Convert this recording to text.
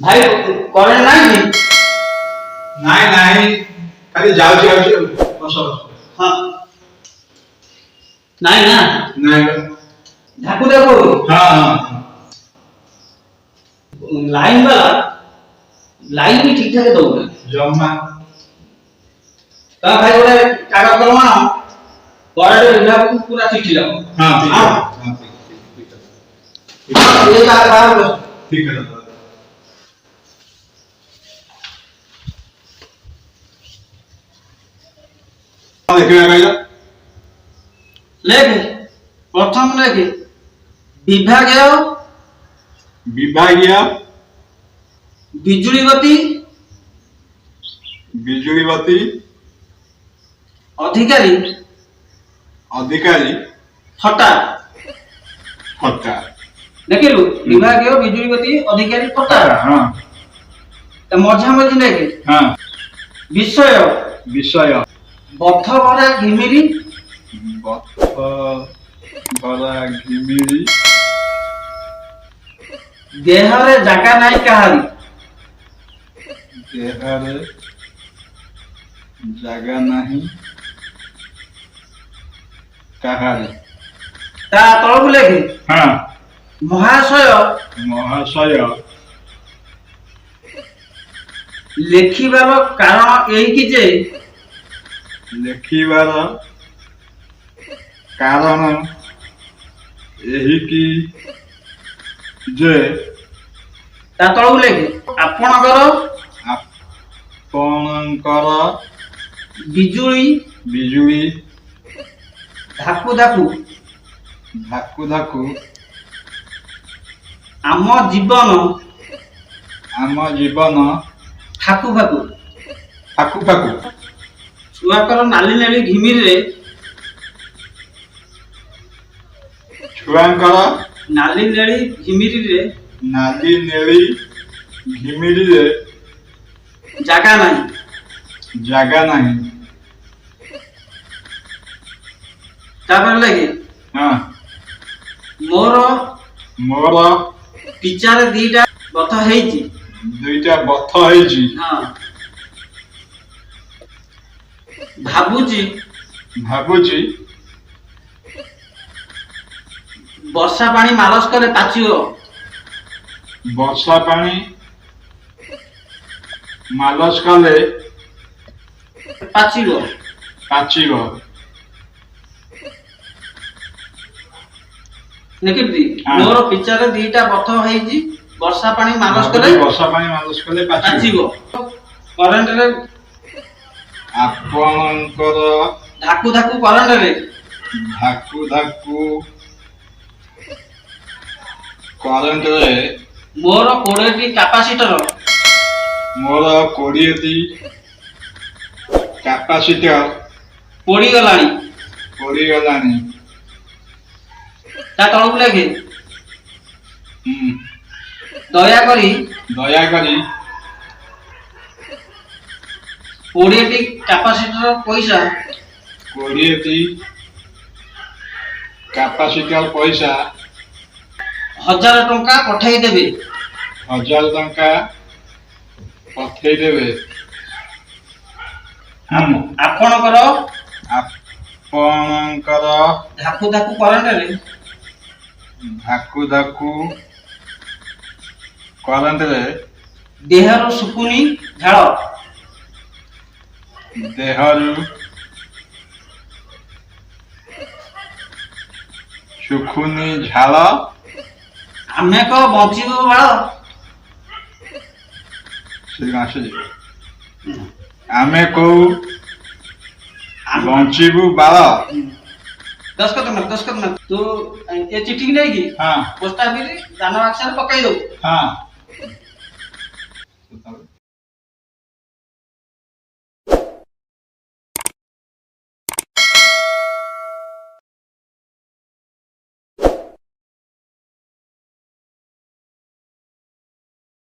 भाई करेंट नाही की नाही नाही खाली जाऊची बस हां नाही ना नाही ढाकू देखो हां हां लाइन वाला लाइन भी ठीक ठाक दो जम्मा ता भाई गोटे कागज करवा बड़े विभाग को पूरा चिट्ठी लाओ हां हां ठीक है ये कागज ठीक है लेख प्रथम लेख विभागीय विभागीय बिजुलीबत्ती बिजुलीबत्ती अधिकारी अधिकारी फटा फटा देखिलु विभागीय बिजुलीबत्ती अधिकारी फटा हां त मझा मझी लेख हां विषय विषय बथ भरा घिमिरी बथ भरा घिमिरी देहरे जागा नाही काहारी देहरे जागा नाही काहारी ता तळबु लेख हां महाशय महाशय लेखिबार कारण एही कि जे लेखिबार कारण एही कि जे ता तळबु लेख आपणकर आपणकर बिजुली बिजुली धाकु धाकु धाकु धाकु आम जीवन फाकु फाकु फाकु फाकु छुआकर नाली नाली घिमिरी रे छुआंकर नाली नाली घिमिरी रे नाली नेली घिमिरी रे जागा नाही तापर लगे हां मोर मोर पिचारे दीटा बथ हेची दुईटा बथ हेची हां भाबुची वर्षा पानी मालस करे पाचियो वर्षा पानी मालस कले पाचिबो नेकिति मोर पिचारे दीटा बथ हेची वर्षा पानी मालस कले पाचिबो करंट रे आपणकर धाकु धाकु करंट रे धाकु धाकु करंट रे मोर 20 टी कैपेसिटर मोर 20 टी कैपेसिटर पड़ी गलानी ता तळबु लेखे दया करी 20 टी कैपेसिटर पैसा 20 टी कैपेसिटर पैसा 1000 टंका पठाई देबे 1000 टंका पठाई देबे आपणकर धाकु धाकु करंट रे देहर सुकुनी झाळ देहरु सुखुनी झाल आमे को बंचिबो बाळ से आसे आमे को बंचिबु बाळ दस कत मत तो ये चिट्ठी नहीं की हां पोस्ट ऑफिस दाना अक्षर पकाई दो हां